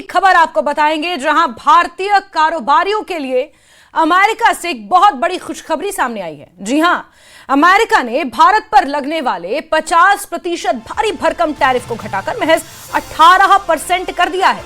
बड़ी खबर आपको बताएंगे, जहां भारतीय कारोबारियों के लिए अमेरिका से एक बहुत बड़ी खुशखबरी सामने आई है। जी हां, अमेरिका ने भारत पर लगने वाले 50% भारी भरकम टैरिफ को घटाकर महज 18% कर दिया है।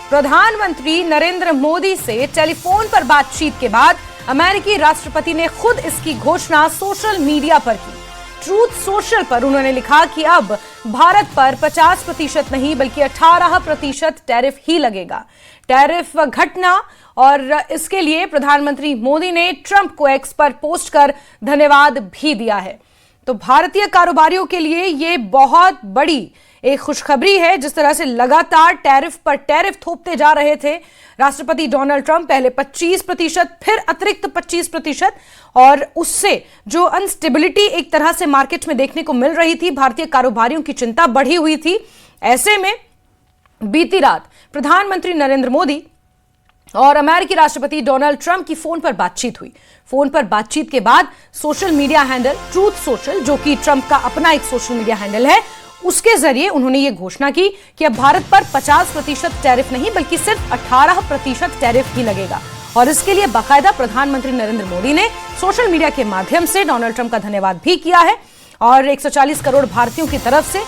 प्रधानमंत्री नरेंद्र मोदी से टेलीफोन पर बातचीत के बाद अमेरिकी राष्ट्रपति ने खुद इसकी घोषणा सोशल मीडिया पर की। ट्रूथ सोशल पर उन्होंने लिखा कि अब भारत पर 50% नहीं बल्कि 18% टैरिफ ही लगेगा। टैरिफ घटना और इसके लिए प्रधानमंत्री मोदी ने ट्रंप को एक्स पर पोस्ट कर धन्यवाद भी दिया है। तो भारतीय कारोबारियों के लिए यह बहुत बड़ी एक खुशखबरी है। जिस तरह से लगातार टैरिफ पर टैरिफ थोपते जा रहे थे राष्ट्रपति डोनाल्ड ट्रंप, पहले 25%, फिर अतिरिक्त 25%, और उससे जो अनस्टेबिलिटी एक तरह से मार्केट में देखने को मिल रही थी, भारतीय कारोबारियों की चिंता बढ़ी हुई थी। ऐसे में बीती रात प्रधानमंत्री नरेंद्र मोदी और अमेरिकी राष्ट्रपति डोनाल्ड ट्रंप की फोन पर बातचीत हुई। फोन पर बातचीत के बाद social media handle truth social, जो कि ट्रंप का अपना एक सोशल मीडिया हैंडल है, उसके जरिए उन्होंने ये घोषणा की कि अब भारत पर 50% टैरिफ नहीं बल्कि सिर्फ 18% टैरिफ ही लगेगा। और इसके लिए बाकायदा प्रधानमंत्री नरेंद्र मोदी ने सोशल मीडिया के माध्यम से डोनाल्ड ट्रंप का धन्यवाद भी किया है और 140 करोड़ भारतीयों की तरफ से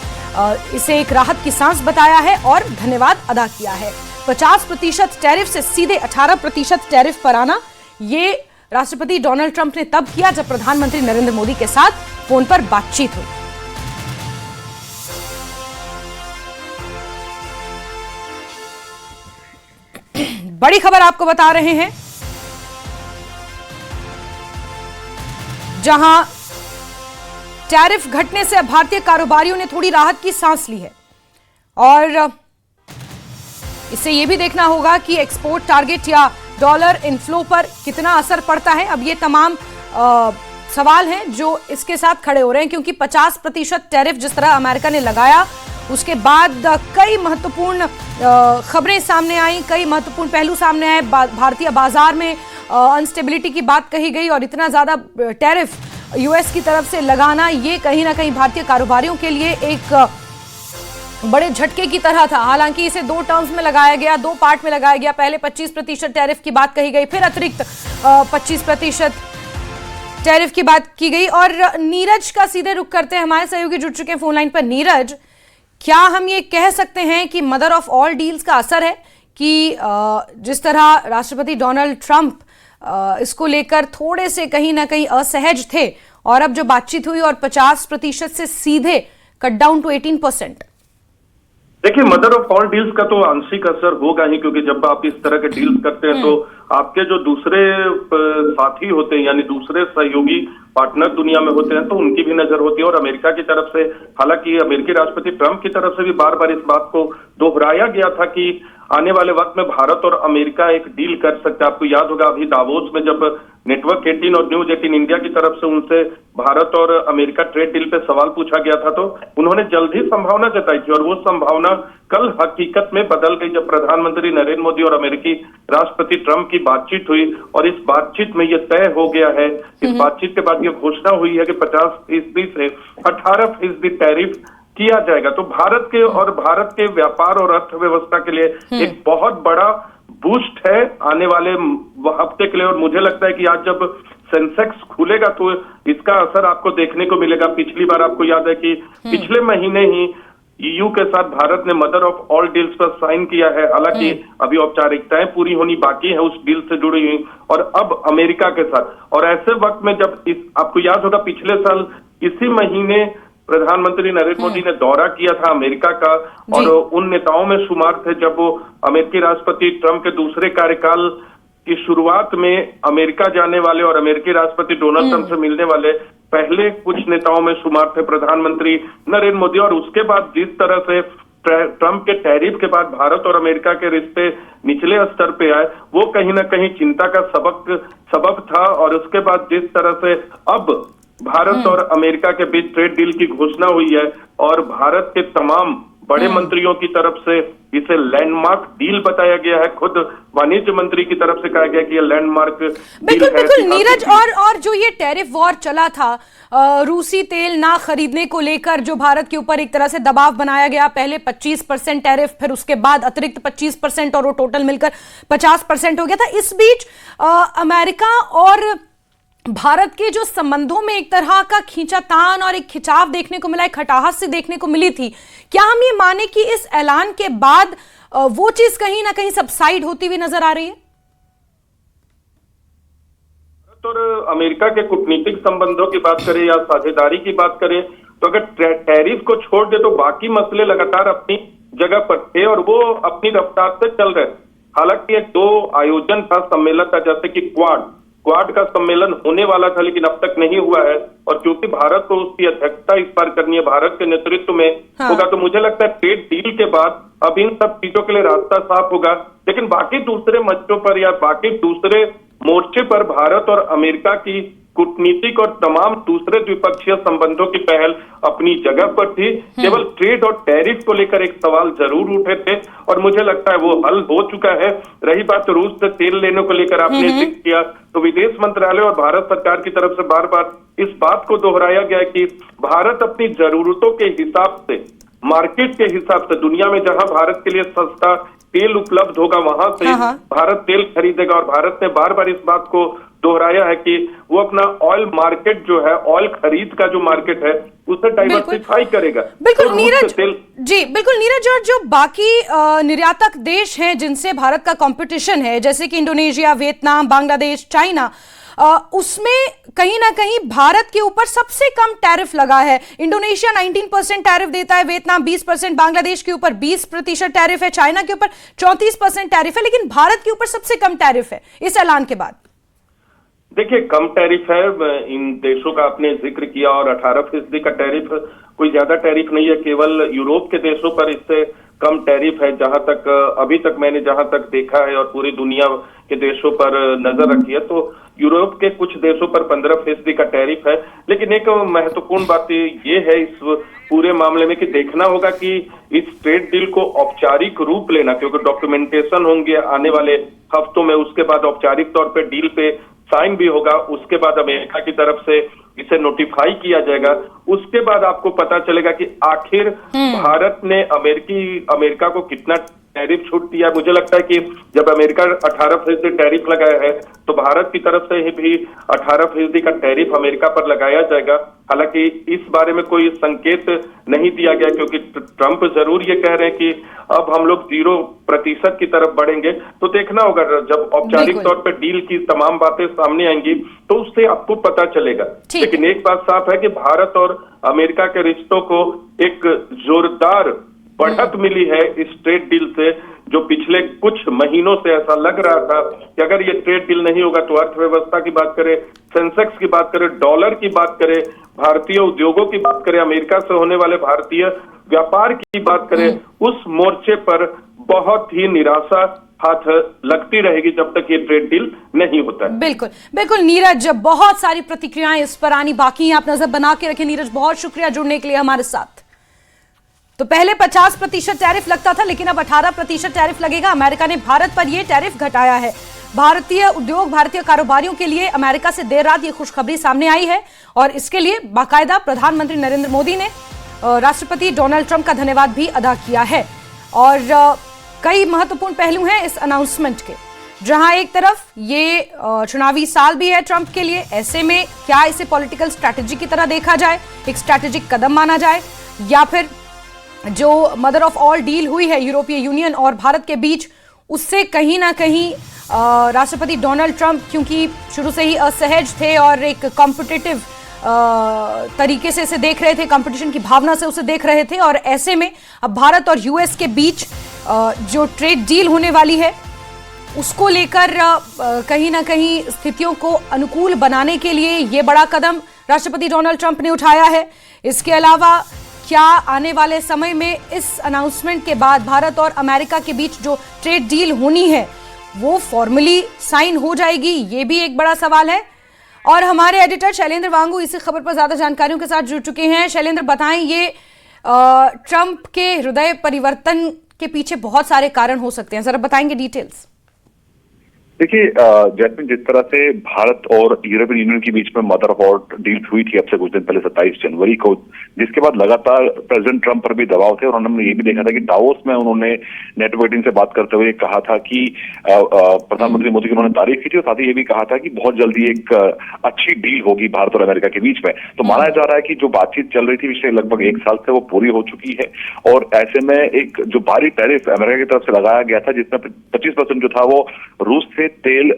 इसे एक राहत की सांस बताया है और धन्यवाद अदा किया है। 50% टैरिफ से सीधे 18% टैरिफ पर आना, ये राष्ट्रपति डोनाल्ड ट्रंप ने तब किया जब प्रधानमंत्री नरेंद्र मोदी के साथ फोन पर बातचीत हुई। बड़ी खबर आपको बता रहे हैं, जहां टैरिफ घटने से अब भारतीय कारोबारियों ने थोड़ी राहत की सांस ली है। और इससे यह भी देखना होगा कि एक्सपोर्ट टारगेट या डॉलर इनफ्लो पर कितना असर पड़ता है। अब ये तमाम सवाल हैं जो इसके साथ खड़े हो रहे हैं, क्योंकि 50% टैरिफ जिस तरह अमेरिका ने लगाया, उसके बाद कई महत्वपूर्ण खबरें सामने आई, कई महत्वपूर्ण पहलू सामने आए। भारतीय बाजार में अनस्टेबिलिटी की बात कही गई और इतना ज्यादा टैरिफ यूएस की तरफ से लगाना, ये कहीं ना कहीं भारतीय कारोबारियों के लिए एक बड़े झटके की तरह था। हालांकि इसे 2 टर्म्स में लगाया गया, 2 पार्ट में लगाया गया। पहले 25% टैरिफ की बात कही गई, फिर अतिरिक्त 25% टैरिफ की बात की गई। और नीरज का सीधे रुख करते हैं, हमारे सहयोगी जुड़ चुके हैं फोन लाइन पर। नीरज, क्या हम ये कह सकते हैं कि मदर ऑफ ऑल डील्स का असर है कि जिस तरह राष्ट्रपति डोनाल्ड ट्रंप इसको लेकर थोड़े से कहीं ना कहीं असहज थे और अब जो बातचीत हुई और 50% से सीधे कट डाउन टू 18%? देखिए, मदर ऑफ ऑल डील्स का तो आंशिक असर होगा ही, क्योंकि जब आप इस तरह के डील्स करते हैं तो आपके जो दूसरे साथी होते हैं, यानी दूसरे सहयोगी पार्टनर दुनिया में होते हैं, तो उनकी भी नजर होती है। और अमेरिका की तरफ से, हालांकि अमेरिकी राष्ट्रपति ट्रंप की तरफ से भी बार बार इस बात को दोहराया गया था कि आने वाले वक्त में भारत और अमेरिका एक डील कर सकते हैं। आपको याद होगा अभी दावोस में जब नेटवर्क 18 और न्यूज 18 इंडिया की तरफ से उनसे भारत और अमेरिका ट्रेड डील पे सवाल पूछा गया था, तो उन्होंने जल्द ही संभावना जताई थी और वो संभावना कल हकीकत में बदल गई जब प्रधानमंत्री नरेंद्र मोदी और अमेरिकी राष्ट्रपति ट्रंप की बातचीत हुई। और इस बातचीत में यह तय हो गया है, इस बातचीत के बाद यह घोषणा हुई है कि 50% से 18% टैरिफ किया जाएगा। तो भारत के और भारत के व्यापार और अर्थव्यवस्था के लिए एक बहुत बड़ा बूस्ट है आने वाले हफ्ते के लिए। और मुझे लगता है कि आज जब सेंसेक्स खुलेगा तो इसका असर आपको देखने को मिलेगा। पिछली बार आपको याद है कि पिछले महीने ही ईयू के साथ भारत ने मदर ऑफ ऑल डील्स पर साइन किया है। हालांकि अभी औपचारिकताएं पूरी होनी बाकी है उस डील से जुड़ी हुई, और अब अमेरिका के साथ। और ऐसे वक्त में जब आपको याद होगा पिछले साल इसी महीने प्रधानमंत्री नरेंद्र मोदी ने दौरा किया था अमेरिका का, और उन नेताओं में शुमार थे जब वो अमेरिकी राष्ट्रपति ट्रंप के दूसरे कार्यकाल की शुरुआत में अमेरिका जाने वाले और अमेरिकी राष्ट्रपति डोनाल्ड ट्रंप से मिलने वाले पहले कुछ नेताओं में शुमार थे प्रधानमंत्री नरेंद्र मोदी। और उसके बाद जिस तरह से ट्रंप के टैरिफ के बाद भारत और अमेरिका के रिश्ते निचले स्तर पे आए, वो कहीं ना कहीं चिंता का सबक था। और उसके बाद जिस तरह से अब भारत और अमेरिका के बीच ट्रेड डील की घोषणा हुई है और भारत के तमाम बड़े मंत्रियों की तरफ से इसे लैंडमार्क डील बताया गया है। खुद वाणिज्य मंत्री की तरफ से कहा गया कि यह लैंडमार्क बिल्कुल बिल्कुल नीरज, और जो ये टैरिफ वॉर चला था, रूसी तेल ना खरीदने को लेकर जो भारत के ऊपर एक तरह से दबाव बनाया गया, पहले 25% टैरिफ, फिर उसके बाद अतिरिक्त 25% और वो टोटल मिलकर 50% हो गया था। इस बीच अमेरिका और भारत के जो संबंधों में एक तरह का खींचातान और एक खिंचाव देखने को मिला, एक खटाहट से देखने को मिली थी। क्या हम ये माने कि इस ऐलान के बाद वो चीज कहीं ना कहीं सबसाइड होती हुई नजर आ रही है? और अमेरिका के कूटनीतिक संबंधों की बात करें या साझेदारी की बात करें, तो अगर टैरिफ को छोड़ दे तो बाकी मसले लगातार अपनी जगह पर थे और वो अपनी रफ्तार से चल रहे। हालांकि एक 2 आयोजन था, सम्मेलन था, जैसे कि क्वाड का सम्मेलन होने वाला था लेकिन अब तक नहीं हुआ है। और क्योंकि भारत को उसकी अध्यक्षता इस बार करनी है, भारत के नेतृत्व में होगा, तो मुझे लगता है ट्रेड डील के बाद अब इन सब चीजों के लिए रास्ता साफ होगा। लेकिन बाकी दूसरे मंचों पर या बाकी दूसरे मोर्चे पर भारत और अमेरिका की कूटनीतिक और तमाम दूसरे द्विपक्षीय संबंधों की पहल अपनी जगह पर थी। केवल ट्रेड और टैरिफ को लेकर एक सवाल जरूर उठे थे और मुझे लगता है वो हल हो चुका है। रही बात रूस से तेल लेने को लेकर आपने जिक्र किया, तो विदेश मंत्रालय और भारत सरकार की तरफ से बार बार इस बात को दोहराया गया कि भारत अपनी जरूरतों के हिसाब से, मार्केट के हिसाब से, दुनिया में जहां भारत के लिए सस्ता तेल उपलब्ध होगा वहां से भारत तेल खरीदेगा। और भारत ने बार बार इस बात को दोहराया है कि वो अपना ऑयल मार्केट जो है, ऑयल खरीद का जो मार्केट है, उसे डाइवर्सिफाई करेगा। बिल्कुल नीरज जी, बिल्कुल नीरज, और जो बाकी निर्यातक देश हैं जिनसे भारत का कंपटीशन है, जैसे कि इंडोनेशिया, वियतनाम, बांग्लादेश, चाइना, उसमें कहीं ना कहीं भारत के ऊपर सबसे कम टैरिफ लगा है। इंडोनेशिया 19% टैरिफ देता है, वियतनाम 20%, बांग्लादेश के ऊपर 20% टैरिफ है, चाइना के ऊपर 34% टैरिफ है, लेकिन भारत के ऊपर सबसे कम टैरिफ है इस ऐलान के बाद। देखिए, कम टैरिफ है, इन देशों का आपने जिक्र किया, और 18% का टैरिफ कोई ज्यादा टैरिफ नहीं है। केवल यूरोप के देशों पर इससे कम टैरिफ है, जहां तक अभी तक मैंने जहां तक देखा है और पूरी दुनिया के देशों पर नजर रखी है, तो यूरोप के कुछ देशों पर 15% का टैरिफ है। लेकिन एक महत्वपूर्ण बात ये है इस पूरे मामले में कि देखना होगा कि इस ट्रेड डील को औपचारिक रूप लेना, क्योंकि डॉक्यूमेंटेशन होंगे आने वाले हफ्तों में, उसके बाद औपचारिक तौर पर डील पे साइन भी होगा, उसके बाद अमेरिका की तरफ से इसे नोटिफाई किया जाएगा। उसके बाद आपको पता चलेगा कि आखिर भारत ने अमेरिका को कितना टैरिफ छूट दिया। मुझे लगता है कि जब अमेरिका 18% टैरिफ लगाया है, तो भारत की तरफ से ही भी 18% का टैरिफ अमेरिका पर लगाया जाएगा। हालांकि इस बारे में कोई संकेत नहीं दिया गया, क्योंकि ट्रंप जरूर ये कह रहे हैं कि अब हम लोग 0% की तरफ बढ़ेंगे। तो देखना होगा, जब औपचारिक तौर पर डील की तमाम बातें सामने आएंगी तो उससे आपको पता चलेगा। लेकिन एक बात साफ है कि भारत और अमेरिका के रिश्तों को एक जोरदार बढ़त मिली है इस ट्रेड डील से, जो पिछले कुछ महीनों से ऐसा लग रहा था कि अगर ये ट्रेड डील नहीं होगा तो अर्थव्यवस्था की बात करें, सेंसेक्स की बात करें, डॉलर की बात करें, भारतीय उद्योगों की बात करें, अमेरिका से होने वाले भारतीय व्यापार की बात करें, उस मोर्चे पर बहुत ही निराशा हाथ लगती रहेगी जब तक ये ट्रेड डील नहीं होता है। बिल्कुल बिल्कुल नीरज, बहुत सारी प्रतिक्रियाएं इस पर आनी बाकी हैं, आप नजर बना के रखें। नीरज, बहुत शुक्रिया जुड़ने के लिए हमारे साथ। तो पहले 50% टैरिफ लगता था, लेकिन अब 18% टैरिफ लगेगा। अमेरिका ने भारत पर यह टैरिफ घटाया है। भारतीय उद्योग, भारतीय कारोबारियों के लिए अमेरिका से देर रात ये खुशखबरी सामने आई है, और इसके लिए बाकायदा प्रधानमंत्री नरेंद्र मोदी ने राष्ट्रपति डोनाल्ड ट्रंप का धन्यवाद भी अदा किया है। और कई महत्वपूर्ण पहलू हैं इस अनाउंसमेंट के, जहां एक तरफ ये चुनावी साल भी है ट्रंप के लिए। ऐसे में क्या इसे पॉलिटिकल स्ट्रैटेजी की तरह देखा जाए, एक स्ट्रैटेजिक कदम माना जाए, या फिर जो मदर ऑफ ऑल डील हुई है यूरोपीय यूनियन और भारत के बीच, उससे कहीं ना कहीं राष्ट्रपति डोनाल्ड ट्रंप, क्योंकि शुरू से ही असहज थे और एक कॉम्पिटिटिव तरीके से इसे देख रहे थे, कंपटीशन की भावना से उसे देख रहे थे, और ऐसे में अब भारत और यूएस के बीच जो ट्रेड डील होने वाली है उसको लेकर कहीं ना कहीं स्थितियों को अनुकूल बनाने के लिए ये बड़ा कदम राष्ट्रपति डोनाल्ड ट्रंप ने उठाया है। इसके अलावा क्या आने वाले समय में इस अनाउंसमेंट के बाद भारत और अमेरिका के बीच जो ट्रेड डील होनी है वो फॉर्मली साइन हो जाएगी, ये भी एक बड़ा सवाल है। और हमारे एडिटर शैलेंद्र वांगू इसी खबर पर ज्यादा जानकारियों के साथ जुड़ चुके हैं। शैलेंद्र, बताएं, ये ट्रंप के हृदय परिवर्तन के पीछे बहुत सारे कारण हो सकते हैं, जरा बताएंगे डिटेल्स। देखिए जैस्मिन, जिस तरह से भारत और यूरोपियन यूनियन के बीच में मदर ऑफ ऑल डील्स हुई थी अब से कुछ दिन पहले 27 जनवरी को, जिसके बाद लगातार प्रेसिडेंट ट्रंप पर भी दबाव थे और हमने ये भी देखा था कि दावोस में उन्होंने नेटवर्क मीटिंग से बात करते हुए कहा था कि प्रधानमंत्री मोदी की उन्होंने तारीफ की थी और साथ ही ये भी कहा था कि बहुत जल्दी एक अच्छी डील होगी भारत और अमेरिका के बीच में। तो माना जा रहा है कि जो बातचीत चल रही थी पिछले लगभग 1 साल से वो पूरी हो चुकी है और ऐसे में एक जो भारी टैरिफ अमेरिका की तरफ से लगाया गया था, जिसमें 25% जो था वो रूस से तेल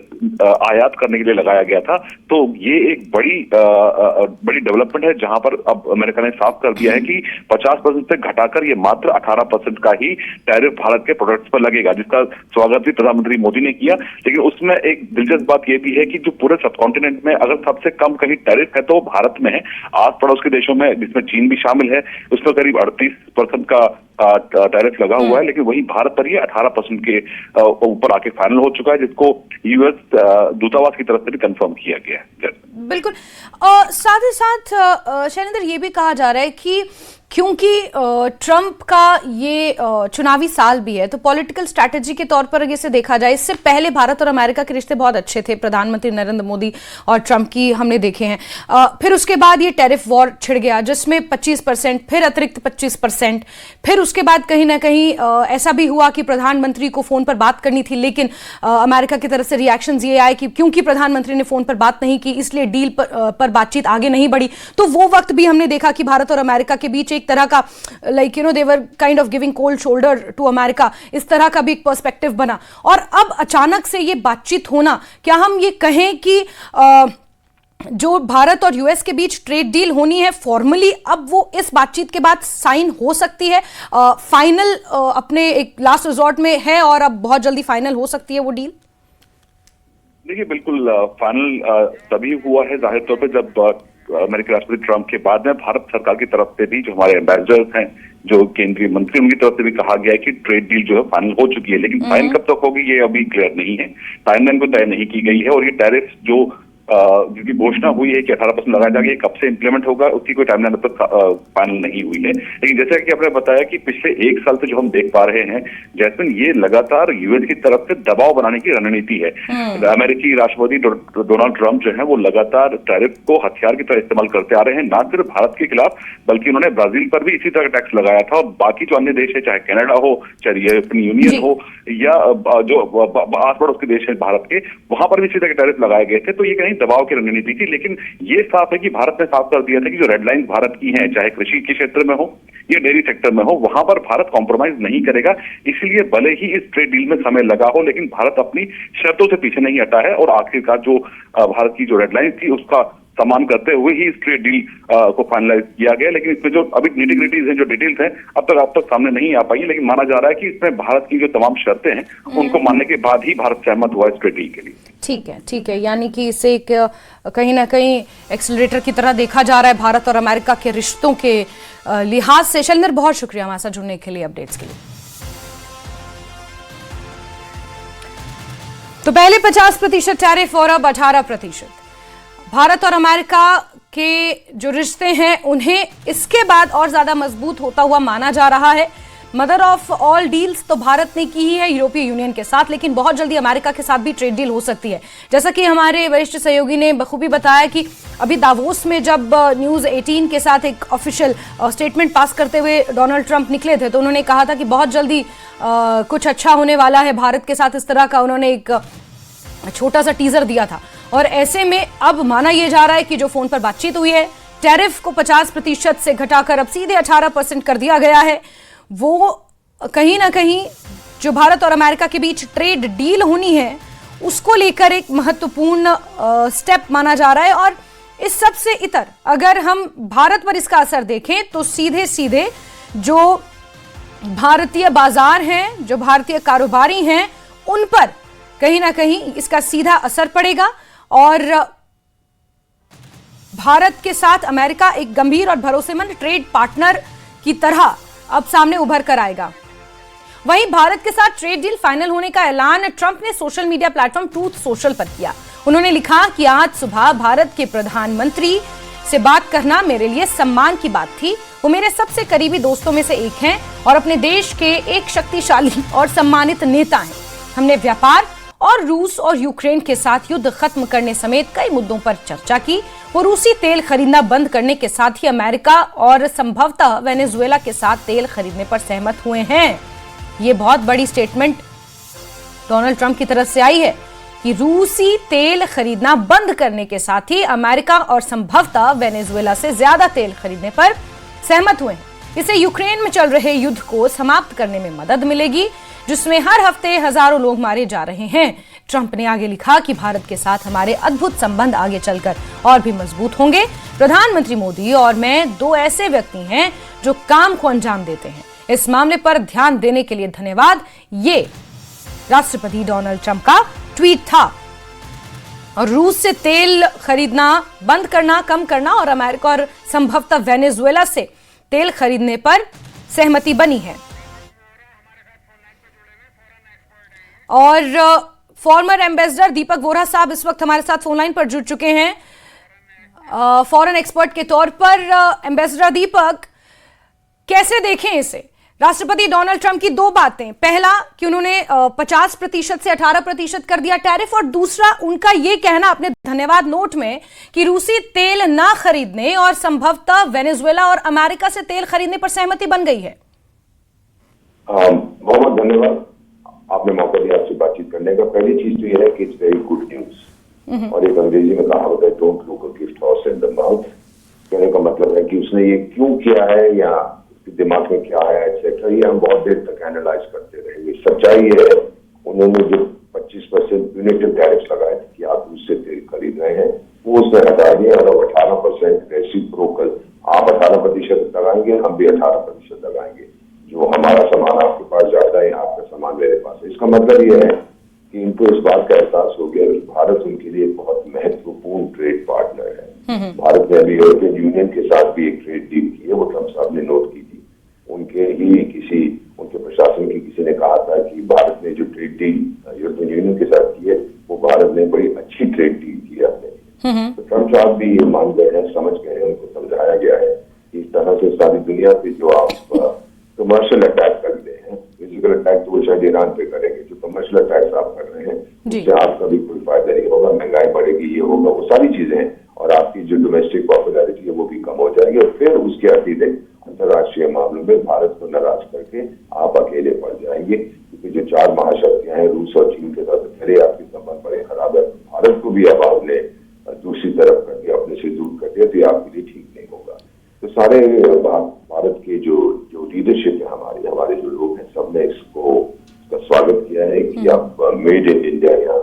आयात करने के लिए लगाया गया था, तो ये एक बड़ी डेवलपमेंट है जहां पर अब अमेरिका ने साफ कर दिया है कि 50% से घटाकर ये मात्र 18% का ही टैरिफ भारत के प्रोडक्ट्स पर लगेगा, जिसका स्वागत भी प्रधानमंत्री मोदी ने किया। लेकिन उसमें एक दिलचस्प बात यह भी है कि जो पूरे सबकॉन्टिनेंट में अगर सबसे कम कहीं टैरिफ है तो भारत में है। आस पड़ोस के देशों में जिसमें चीन भी शामिल है उसमें करीब 38% का टैरिफ लगा हुआ है, लेकिन वही भारत पर ये 18% के ऊपर आके फाइनल हो चुका है, जिसको यूएस दूतावास की तरफ से भी कंफर्म किया गया है। बिल्कुल। साथ ही साथ शैलेंद्र, ये भी कहा जा रहा है कि क्योंकि ट्रंप का ये चुनावी साल भी है तो पॉलिटिकल स्ट्रैटेजी के तौर पर अगर इसे देखा जाए, इससे पहले भारत और अमेरिका के रिश्ते बहुत अच्छे थे, प्रधानमंत्री नरेंद्र मोदी और ट्रंप की हमने देखे हैं। फिर उसके बाद ये टैरिफ वॉर छिड़ गया जिसमें 25%, फिर अतिरिक्त 25%, फिर उसके बाद कहीं ना कहीं ऐसा भी हुआ कि प्रधानमंत्री को फोन पर बात करनी थी, लेकिन अमेरिका की तरफ से रिएक्शन ये आए कि क्योंकि प्रधानमंत्री ने फोन पर बात नहीं की इसलिए डील पर बातचीत आगे नहीं बढ़ी। तो वो वक्त भी हमने देखा कि भारत और अमेरिका के बीच एक तरह का like they were kind of giving cold shoulder to America, इस तरह का भी एक पर्सपेक्टिव बना। और अब अचानक से ये बातचीत होना, क्या हम ये कहें कि जो भारत और यूएस के बीच ट्रेड डील होनी है फॉर्मली, अब वो इस बातचीत के बाद साइन हो सकती है, फाइनल अपने एक लास्ट रिजॉर्ट में है और अब बहुत जल्दी फाइनल हो सकती है वो डील? देखिए बिल्कुल फाइनल तभी हुआ है जाहिर तौर पर जब अमेरिकी राष्ट्रपति ट्रंप के बाद में भारत सरकार की तरफ से भी जो हमारे एम्बेसडर्स हैं, जो केंद्रीय मंत्री, उनकी तरफ से भी कहा गया है कि ट्रेड डील जो है फाइनल हो चुकी है, लेकिन फाइनल कब तक होगी ये अभी क्लियर नहीं है, टाइमलाइन को तय नहीं की गई है। और ये टैरिफ जो जिसकी घोषणा हुई है कि 18% लगाया जाएगा, ये कब से इंप्लीमेंट होगा उसकी कोई टाइमलाइन अब तक फाइनल नहीं हुई है। लेकिन जैसा कि आपने बताया कि पिछले 1 साल से जो हम देख पा रहे हैं जैस्मिन, ये लगातार यूएस की तरफ से दबाव बनाने की रणनीति है। अमेरिकी राष्ट्रपति डोनाल्ड ट्रंप जो है वो लगातार टैरिफ को हथियार की तरह इस्तेमाल करते आ रहे हैं, ना सिर्फ भारत के खिलाफ बल्कि उन्होंने ब्राजील पर भी इसी तरह का टैक्स लगाया था और बाकी जो अन्य देश है, चाहे कनाडा हो, चाहे यूरोपियन यूनियन हो या जो आस पड़ोस के देश है भारत के, वहां पर भी इसी तरह के टैरिफ लगाए गए थे। तो ये कहीं दबाव की रणनीति थी। लेकिन ये साफ है कि भारत ने साफ कर दिया था कि जो रेड लाइन भारत की हैं, चाहे कृषि के क्षेत्र में हो या डेयरी सेक्टर में हो, वहां पर भारत कॉम्प्रोमाइज नहीं करेगा। इसलिए भले ही इस ट्रेड डील में समय लगा हो, लेकिन भारत अपनी शर्तों से पीछे नहीं हटा है और आखिरकार जो भारत की जो रेड लाइन थी उसका सम्मान करते हुए ही इस ट्रेड डील को फाइनलाइज किया गया। लेकिन इसमें जो अभी निटी-ग्रिटीज हैं, जो डिटेल्स हैं, अब तक सामने नहीं आ पाई है। लेकिन माना जा रहा है कि इसमें भारत की जो तमाम शर्तें हैं उनको मानने के बाद ही भारत सहमत हुआ इस ट्रेड डील के लिए। ठीक है, यानी कि इसे एक कहीं ना कहीं एक्सीलरेटर की तरह देखा जा रहा है भारत और अमेरिका के रिश्तों के लिहाज से। शैलेंद्र, बहुत शुक्रिया हमारे साथ जुड़ने के लिए, अपडेट्स के लिए। तो पहले 50% टैरिफ और अब 18%। भारत और अमेरिका के जो रिश्ते हैं उन्हें इसके बाद और ज्यादा मजबूत होता हुआ माना जा रहा है। मदर ऑफ ऑल डील्स तो भारत ने की ही है यूरोपीय यूनियन के साथ, लेकिन बहुत जल्दी अमेरिका के साथ भी ट्रेड डील हो सकती है। जैसा कि हमारे वरिष्ठ सहयोगी ने बखूबी बताया कि अभी दावोस में जब न्यूज़ 18 के साथ एक ऑफिशियल स्टेटमेंट पास करते हुए डोनाल्ड ट्रंप निकले थे तो उन्होंने कहा था कि बहुत जल्दी कुछ अच्छा होने वाला है भारत के साथ, इस तरह का उन्होंने एक छोटा सा टीजर दिया था। और ऐसे में अब माना यह जा रहा है कि जो फोन पर बातचीत हुई है, टैरिफ को 50% से घटाकर अब सीधे 18% कर दिया गया है, वो कहीं ना कहीं जो भारत और अमेरिका के बीच ट्रेड डील होनी है उसको लेकर एक महत्वपूर्ण स्टेप माना जा रहा है। और इस सब से इतर अगर हम भारत पर इसका असर देखें तो सीधे सीधे जो भारतीय बाजार हैं, जो भारतीय कारोबारी हैं, उन पर कहीं ना कहीं इसका सीधा असर पड़ेगा और भारत के साथ अमेरिका एक गंभीर और भरोसेमंद ट्रेड पार्टनर की तरह अब सामने उभर कर आएगा। वहीं भारत के साथ ट्रेड डील फाइनल होने का ऐलान ट्रंप ने social media platform truth social पर किया। उन्होंने लिखा कि आज सुबह भारत के प्रधानमंत्री आपसे बात करना मेरे लिए सम्मान की बात थी। वो मेरे सबसे करीबी दोस्तों में से एक हैं और अपने देश के एक शक्तिशाली और सम्मानित नेता हैं। हमने व्यापार और रूस और यूक्रेन के साथ युद्ध खत्म करने समेत कई मुद्दों पर चर्चा की। वो रूसी तेल खरीदना बंद करने के साथ ही अमेरिका और संभवतः वेनेजुएला के साथ तेल खरीदने पर सहमत हुए हैं। ये बहुत बड़ी स्टेटमेंट डोनाल्ड ट्रंप की तरफ से आई है कि रूसी तेल खरीदना बंद करने के साथ ही अमेरिका और संभवतः वेनेजुएला से ज्यादा तेल खरीदने पर सहमत हुए हैं। इससे यूक्रेन में चल रहे युद्ध को समाप्त करने में मदद मिलेगी, जिसमें हर हफ्ते हजारों लोग मारे जा रहे हैं। ट्रंप ने आगे लिखा कि भारत के साथ हमारे अद्भुत संबंध आगे चलकर और भी मजबूत होंगे। प्रधानमंत्री मोदी और मैं दो ऐसे व्यक्ति हैं जो काम को अंजाम देते हैं। इस मामले पर ध्यान देने के लिए धन्यवाद। ये राष्ट्रपति डोनाल्ड ट्रंप का ट्वीट था। और रूस से तेल खरीदना बंद करना, कम करना और अमेरिका और संभवतः वेनेजुएला से तेल खरीदने पर सहमति बनी है। और फॉर्मर एम्बेसडर दीपक वोरा साहब इस वक्त हमारे साथ फोन लाइन पर जुड़ चुके हैं फॉरेन एक्सपर्ट के तौर पर। एम्बेसडर दीपक, कैसे देखें इसे? राष्ट्रपति डोनाल्ड ट्रंप की दो बातें, पहला कि उन्होंने 50% से 18% कर दिया टैरिफ, और दूसरा उनका ये कहना अपने धन्यवाद नोट में कि रूसी तेल ना खरीदने और संभवतः वेनेजुएला और अमेरिका से तेल खरीदने पर सहमति बन गई है। बहुत बहुत धन्यवाद, आपने मौका दिया आपसे बातचीत करने का। पहली चीज तो यह है कि इट्स वेरी गुड न्यूज, और एक अंग्रेजी में कहावत है, don't look a gift horse in the mouth. कहने का मतलब है कि उसने ये क्यों किया है या उसके दिमाग में क्या है एक्सेट्रा, ये हम बहुत देर तक एनालाइज करते रहेंगे। सच्चाई ये है, उन्होंने जो 25% यूनिटिव टैरिफ लगाए थे कि आप उससे तेल खरीद रहे हैं, वो उसने हटा दिया और अब 18% रेसिप्रोकल, आप 18% लगाएंगे, हम भी 18% लगाएंगे। जो हमारा सामान आपके पास ज्यादा है, आपका सामान मेरे पास है। इसका मतलब यह है कि इनको इस बात का एहसास हो गया कि भारत उनके लिए बहुत महत्वपूर्ण ट्रेड पार्टनर है। भारत ने अभी यूरोपियन यूनियन के साथ भी एक ट्रेड डील की है, वो ट्रंप साहब ने नोट की थी। उनके प्रशासन की किसी ने कहा था कि भारत ने जो ट्रेड डील यूरोपियन यूनियन के साथ की है, वो भारत ने बड़ी अच्छी ट्रेड डील की है अपने लिए। तो ट्रंप साहब भी ये मान गए हैं, समझ गए हैं, उनको समझाया गया है कि इस तरह से सारी दुनिया पे जो आप कमर्शियल अटैक कर रहे हैं, फिजिकल अटैक तो वो शायद ईरान पे करेंगे, जो कमर्शियल अटैक्स आप कर रहे हैं उससे आपका भी कोई फायदा नहीं होगा, महंगाई बढ़ेगी, ये होगा, वो सारी चीजें हैं, और आपकी जो डोमेस्टिक पॉपुलैरिटी है वो भी कम हो जाएगी, और फिर उसके अतिरिक्त अंतर्राष्ट्रीय मामलों में भारत को नाराज करके आप अकेले पड़ जाएंगे, क्योंकि जो चार महाशक्तियां हैं, रूस और चीन के साथ पहले आपके संबंध बड़े खराब है। भारत को भी अब आपने दूसरी तरफ कर दिया, अपने से दूर कर दिया, तो ये आपके लिए ठीक नहीं होगा। तो सारे भारत के जो लीडरशिप है, हमारे जो लोग हैं, सबने इसका स्वागत किया है कि अब मेड इन इंडिया या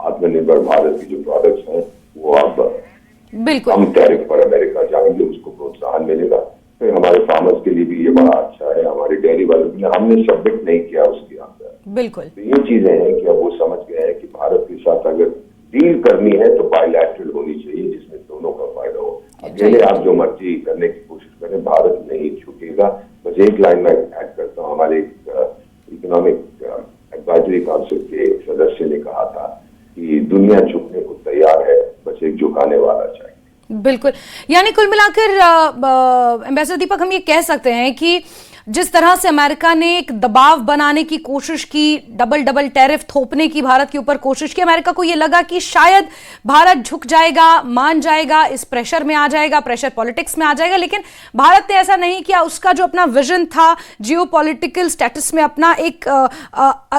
आत्मनिर्भर भारत की जो प्रोडक्ट्स हैं वो अब बिल्कुल कम टैरिफ पर अमेरिका जाएंगे, उसको प्रोत्साहन मिलेगा। फिर हमारे फार्मर्स के लिए भी ये बड़ा अच्छा है, हमारे डेयरी वालों के लिए। हमने सबमिट नहीं किया उसके अंदर, बिल्कुल। तो ये चीजें हैं कि अब वो समझ गए हैं कि भारत के साथ अगर डील करनी है तो बायलैटरल होनी चाहिए, जिसमें दोनों का फायदा हो। अकेले आप जो मर्जी करने की कोशिश करें, भारत नहीं झुकेगा। बस एक लाइन में ऐड करता हूँ, हमारे इकोनॉमिक एडवाइजरी काउंसिल के एक सदस्य ने कहा था कि दुनिया झुकने को तैयार है, बस एक झुकाने वाला चाहिए। बिल्कुल, यानी कुल मिलाकर एम्बेसडर दीपक, हम ये कह सकते हैं कि जिस तरह से अमेरिका ने एक दबाव बनाने की कोशिश की, डबल टैरिफ थोपने की भारत के ऊपर कोशिश की, अमेरिका को यह लगा कि शायद भारत झुक जाएगा, मान जाएगा, इस प्रेशर में आ जाएगा, प्रेशर पॉलिटिक्स में आ जाएगा, लेकिन भारत ने ऐसा नहीं किया। उसका जो अपना विजन था, जियोपॉलिटिकल स्टेटस में अपना एक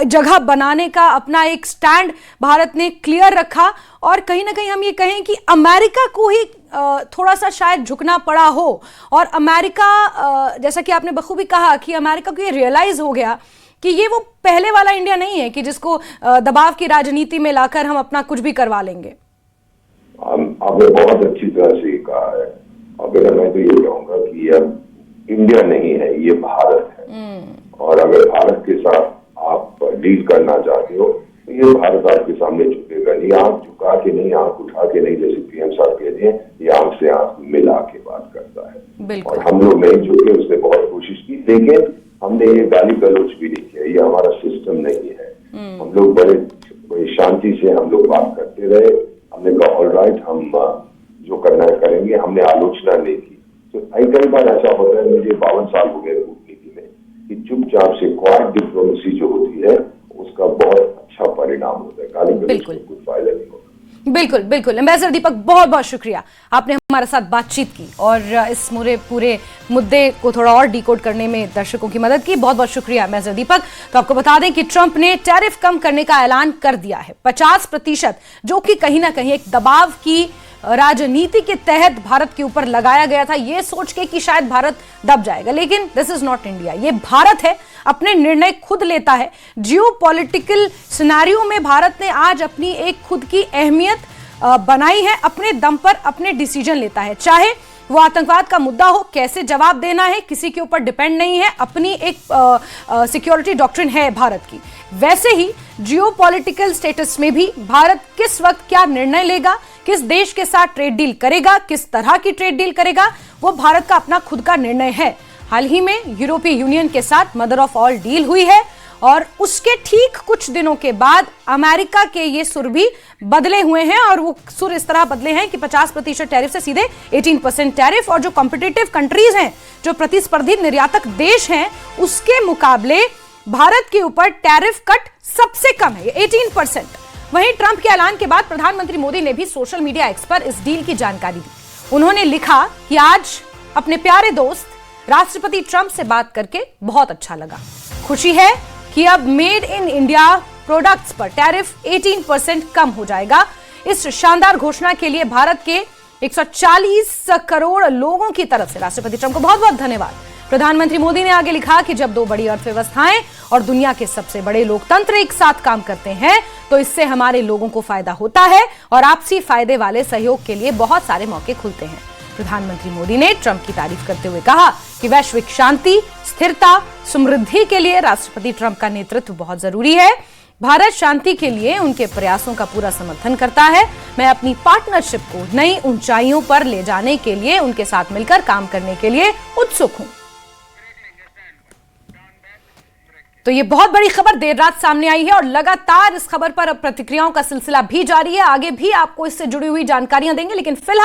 जगह बनाने का अपना एक स्टैंड भारत ने क्लियर रखा, और कहीं ना कहीं हम ये कहें कि अमेरिका को ही थोड़ा सा शायद झुकना पड़ा हो। और अमेरिका, जैसा कि आपने बखूबी कहा कि अमेरिका को ये रियलाइज हो गया कि ये वो पहले वाला इंडिया नहीं है कि जिसको दबाव की राजनीति में लाकर हम अपना कुछ भी करवा लेंगे। आपने बहुत अच्छी तरह से कहा है, और मैं तो ये कहूँगा कि अब इंडिया नहीं है, ये भारत है, और अगर भारत के साथ आप डील करना चाहते हो तो ये भारत आपके सामने झुकेगा नहीं, आंख झुका के नहीं, आंख उठा के नहीं, जैसे पीएम साहब कहते हैं, ये आंख से आंख मिला के बात करता है। और हम लोग नहीं झुके, उसने बहुत कोशिश की, लेकिन हमने ये गाली गलौज भी नहीं किया, ये हमारा सिस्टम नहीं है। हम लोग बड़े शांति से हम लोग बात करते रहे। हमने कहा ऑल राइट, हम जो करना है करेंगे, हमने आलोचना नहीं की। तो कई बार ऐसा होता है, मुझे 52 साल हो गए कूटनीति में, कि चुपचाप से क्वाइट डिप्लोमेसी जो होती है उसका बहुत अच्छा परिणाम होता है, गाली गलौज को कुछ फायदा नहीं होता। बिल्कुल बिल्कुल। एम्बेसडर दीपक, बहुत बहुत शुक्रिया, आपने हमारे साथ बातचीत की और इस पूरे मुद्दे को थोड़ा और डिकोड करने में दर्शकों की मदद की। बहुत बहुत शुक्रिया एम्बेसडर दीपक। तो आपको बता दें कि ट्रंप ने टैरिफ कम करने का ऐलान कर दिया है 50%, जो कि कहीं ना कहीं एक दबाव की राजनीति के तहत भारत के ऊपर लगाया गया था, ये सोच के कि शायद भारत दब जाएगा। लेकिन दिस इज नॉट इंडिया, ये भारत है, अपने निर्णय खुद लेता है। जियोपॉलिटिकल सिनेरियो में भारत ने आज अपनी एक खुद की अहमियत बनाई है, अपने दम पर अपने डिसीजन लेता है। चाहे वो आतंकवाद का मुद्दा हो, कैसे जवाब देना है किसी के ऊपर डिपेंड नहीं है, अपनी एक सिक्योरिटी डॉक्ट्रिन है भारत की। वैसे ही जियोपॉलिटिकल स्टेटस में भी भारत किस वक्त क्या निर्णय लेगा, किस देश के साथ ट्रेड डील करेगा, किस तरह की ट्रेड डील करेगा, वो भारत का अपना खुद का निर्णय है। हाल ही में यूरोपीय यूनियन के साथ मदर ऑफ ऑल डील हुई है और उसके ठीक कुछ दिनों के बाद अमेरिका के ये सुर भी बदले हुए हैं और वो सुर इस तरह बदले हैं कि 50% टैरिफ से सीधे 18% टैरिफ, और जो कॉम्पिटिटिव कंट्रीज हैं, जो प्रतिस्पर्धी निर्यातक देश हैं, उसके मुकाबले भारत के ऊपर टैरिफ कट सबसे कम है, 18%। वहीं ट्रंप के ऐलान के बाद प्रधानमंत्री मोदी ने भी सोशल मीडिया एक्स पर इस डील की जानकारी दी। उन्होंने लिखा कि आज अपने प्यारे दोस्त राष्ट्रपति ट्रंप से बात करके बहुत अच्छा लगा। खुशी है कि अब मेड इन इंडिया प्रोडक्ट्स पर टैरिफ 18% कम हो जाएगा। इस शानदार घोषणा के लिए भारत के 140 करोड़ लोगों की तरफ से राष्ट्रपति ट्रंप को बहुत बहुत धन्यवाद। प्रधानमंत्री मोदी ने आगे लिखा कि जब दो बड़ी अर्थव्यवस्थाएं और दुनिया के सबसे बड़े लोकतंत्र एक साथ काम करते हैं तो इससे हमारे लोगों को फायदा होता है और आपसी फायदे वाले सहयोग के लिए बहुत सारे मौके खुलते हैं। प्रधानमंत्री मोदी ने ट्रंप की तारीफ करते हुए कहा कि वैश्विक शांति, स्थिरता, समृद्धि के लिए राष्ट्रपति ट्रंप का नेतृत्व बहुत जरूरी है। भारत शांति के लिए उनके प्रयासों का पूरा समर्थन करता है। मैं अपनी पार्टनरशिप को नई ऊंचाइयों पर ले जाने के लिए उनके साथ मिलकर काम करने के लिए उत्सुक हूं। तो ये बहुत बड़ी खबर देर रात सामने आई है और लगातार इस खबर पर अब प्रतिक्रियाओं का सिलसिला भी जारी है। आगे भी आपको इससे जुड़ी हुई जानकारियां देंगे, लेकिन फिलहाल